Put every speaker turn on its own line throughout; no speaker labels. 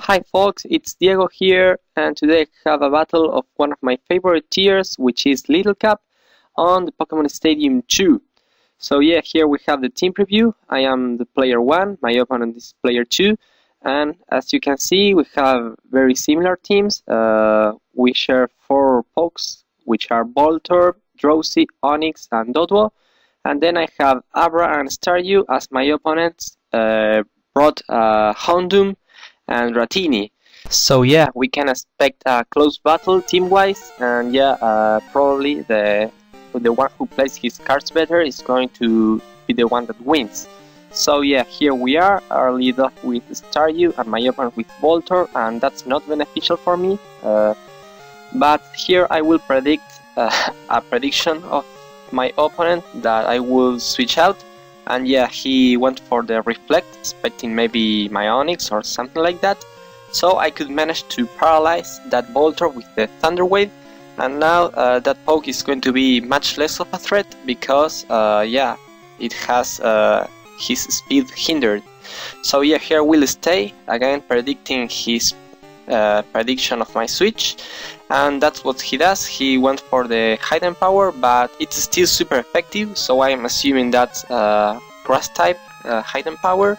Hi folks, it's Diego here, and today I have a battle of one of my favorite tiers, which is Little Cup, on the Pokémon Stadium 2. So yeah, here we have the team preview. I am the player 1, my opponent is player 2, and as you can see we have very similar teams. We share 4 Pokes, which are Voltorb, Dhgss, Onix, and Doduo, and then I have Abra and Staryu as my opponents. Brought Houndoom and Dratini. So yeah, we can expect a close battle team-wise, and yeah, probably the one who plays his cards better is going to be the one that wins. So yeah, here we are, our lead off with Staryu and my opponent with Voltorb, and that's not beneficial for me. But here I will predict a prediction of my opponent that I will switch out. And yeah, he went for the Reflect, expecting maybe my Onix or something like that. So I could manage to paralyze that Voltorb with the Thunder Wave. And now that Poke is going to be much less of a threat because, yeah, it has his speed hindered. So yeah, here will stay, again predicting his prediction of my switch. And that's what he does. He went for the Hidden Power, but it's still super effective, so I'm assuming that's Grass type Hidden Power.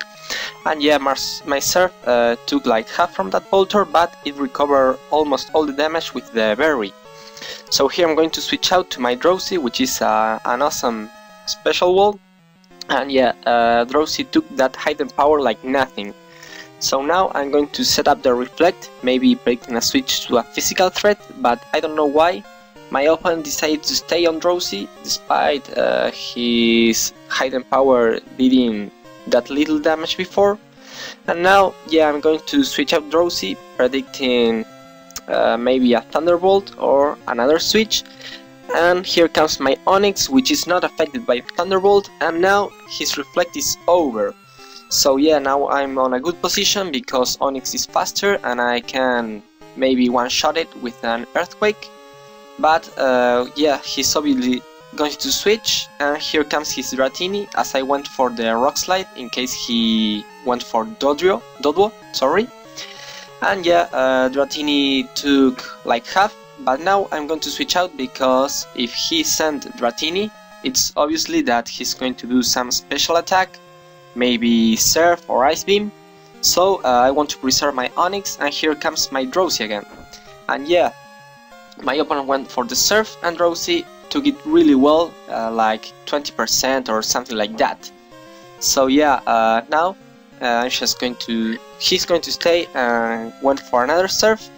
And yeah, my Surf took like half from that Voltorb, but it recovered almost all the damage with the Berry. So here I'm going to switch out to my Dhgss, which is an awesome special wall. And yeah, Dhgss took that Hidden Power like nothing. So now I'm going to set up the Reflect, maybe predicting a switch to a physical threat, but I don't know why. My opponent decided to stay on Dhgss, despite his Hidden Power dealing that little damage before. And now, yeah, I'm going to switch out Dhgss, predicting maybe a Thunderbolt or another switch. And here comes my Onix, which is not affected by Thunderbolt, and now his Reflect is over. So yeah, now I'm on a good position because Onix is faster and I can maybe one-shot it with an Earthquake. But yeah, he's obviously going to switch, and here comes his Dratini as I went for the Rock Slide in case he went for Doduo, sorry. And yeah, Dratini took like half, but now I'm going to switch out because if he sent Dratini, it's obviously that he's going to do some special attack. Maybe Surf or Ice Beam, so I want to preserve my Onix, and here comes my Dhgss again. And yeah, my opponent went for the Surf, and Dhgss took it really well, like 20% or something like that. So yeah, now he's going to stay and went for another Surf,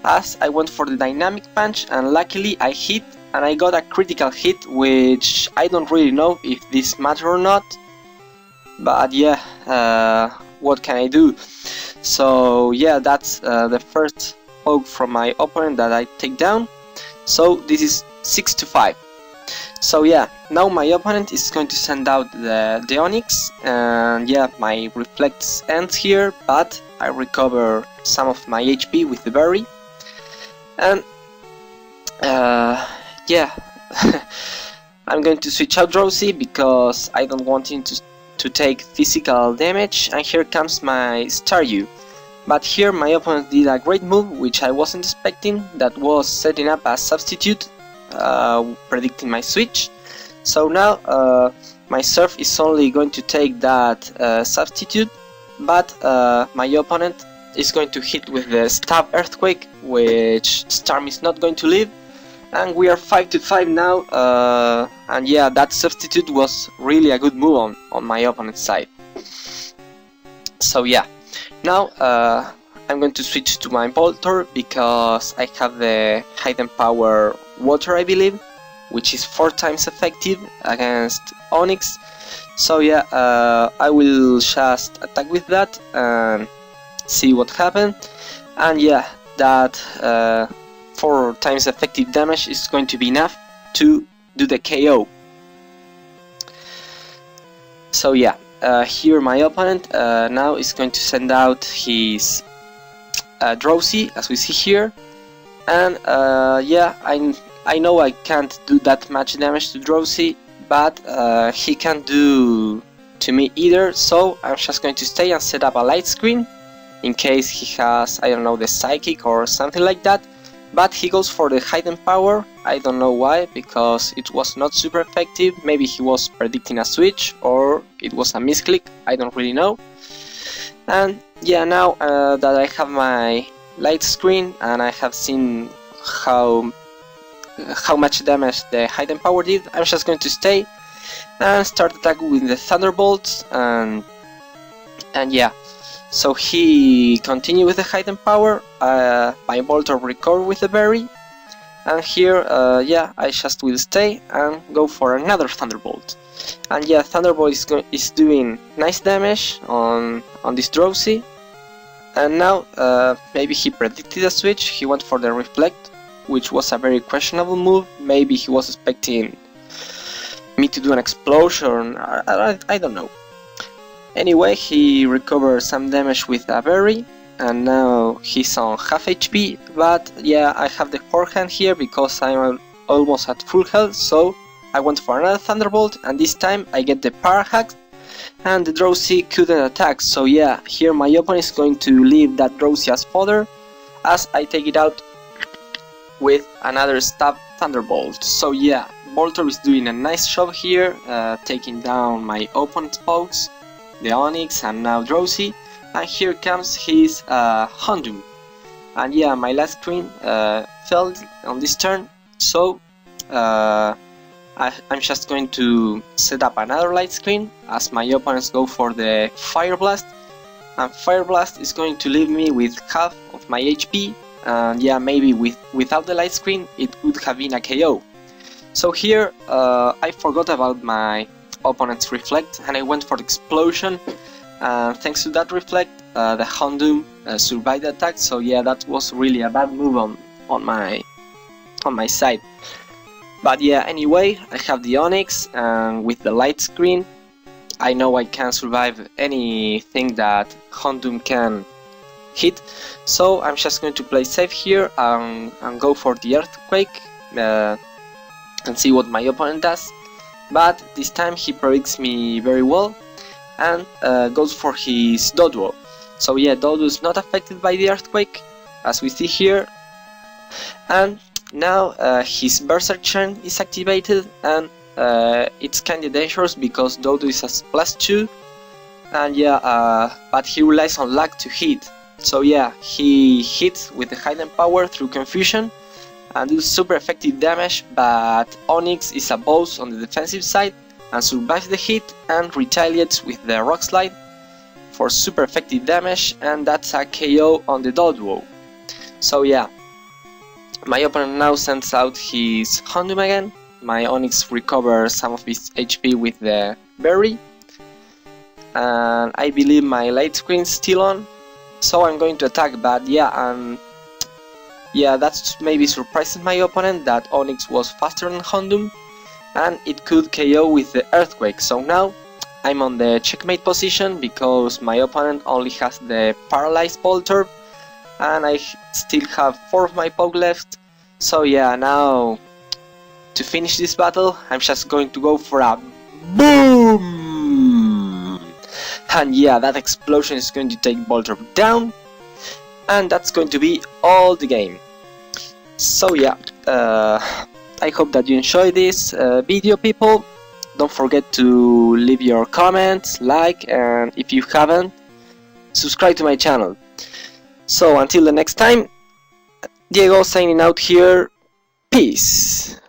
as I went for the Dynamic Punch, and luckily I hit, and I got a critical hit, which I don't really know if this matters or not. But yeah, what can I do? So yeah, that's the first poke from my opponent that I take down. So this is 6-5. So yeah, now my opponent is going to send out the Onix, and yeah, my Reflects ends here, but I recover some of my HP with the Berry. And yeah, I'm going to switch out Dhgss because I don't want him to take physical damage, and here comes my Staryu. But here my opponent did a great move, which I wasn't expecting, that was setting up a substitute, predicting my switch. So now my Surf is only going to take that substitute, but my opponent is going to hit with the Stab Earthquake, which Starm is not going to live. And we are 5-5 now, and yeah, that substitute was really a good move on my opponent's side. So yeah, now I'm going to switch to my Voltorb because I have the Hidden Power Water, I believe, which is 4 times effective against Onix. So yeah, I will just attack with that and see what happens. And yeah, that 4 times effective damage is going to be enough to do the KO. So yeah, here my opponent now is going to send out his Dhgss, as we see here. And yeah, I know I can't do that much damage to Dhgss, but he can't do to me either, so I'm just going to stay and set up a light screen in case he has, I don't know, the psychic or something like that. But he goes for the hidden power. I don't know why, because it was not super effective. Maybe he was predicting a switch, or it was a misclick, I don't really know. And yeah, now that I have my light screen and I have seen how much damage the hidden power did, I'm just going to stay and start attacking with the thunderbolts. And yeah, so he continued with the hidden power. My Voltorb recovered with the berry, and here yeah, I just will stay and go for another thunderbolt. And yeah, thunderbolt is doing nice damage on this Dhgss. And now maybe he predicted a switch. He went for the reflect, which was a very questionable move. Maybe he was expecting me to do an explosion. I don't know. Anyway, he recovered some damage with a berry, and now he's on half HP. But yeah, I have the forehand here because I'm almost at full health, so I went for another thunderbolt, and this time I get the para hack, and the Dhgss couldn't attack. So yeah, here my opponent is going to leave that Dhgss as fodder, as I take it out with another stab thunderbolt. So yeah, Voltorb is doing a nice job here, taking down my opponent's pokes, the Onix, and now Dhgss. And here comes his Houndoom. And yeah, my last screen failed on this turn, so I'm just going to set up another light screen as my opponents go for the Fire Blast. And Fire Blast is going to leave me with half of my HP, and yeah, maybe without the light screen it could have been a KO. So here I forgot about my opponent's reflect and I went for the explosion. Thanks to that reflect, the Houndoom survived the attack. So yeah, that was really a bad move on my side. But yeah, anyway, I have the Onix, and with the light screen I know I can survive anything that Houndoom can hit. So I'm just going to play safe here and go for the earthquake and see what my opponent does. But this time he predicts me very well and goes for his Doduo. So yeah, Doduo is not affected by the earthquake, as we see here. And now his Berserk Churn is activated, and it's kinda dangerous because Doduo is a +2, and yeah, but he relies on luck to hit. So yeah, he hits with the hidden power through confusion and do super effective damage, but Onix is a boss on the defensive side and survives the hit and retaliates with the Rock Slide for super effective damage, and that's a KO on the Doduo. So yeah, my opponent now sends out his Houndoom again. My Onix recovers some of his HP with the berry, and I believe my light screen is still on, so I'm going to attack. But yeah, that's maybe surprising my opponent that Onix was faster than Houndoom, and it could KO with the earthquake. So now I'm on the checkmate position because my opponent only has the paralyzed Voltorb, and I still have 4 of my poke left. So yeah, now to finish this battle I'm just going to go for a boom, and yeah, that explosion is going to take Voltorb down, and that's going to be all the game. So yeah, I hope that you enjoyed this video, people. Don't forget to leave your comments, like, and if you haven't, subscribe to my channel. So until the next time, Diego signing out here. Peace.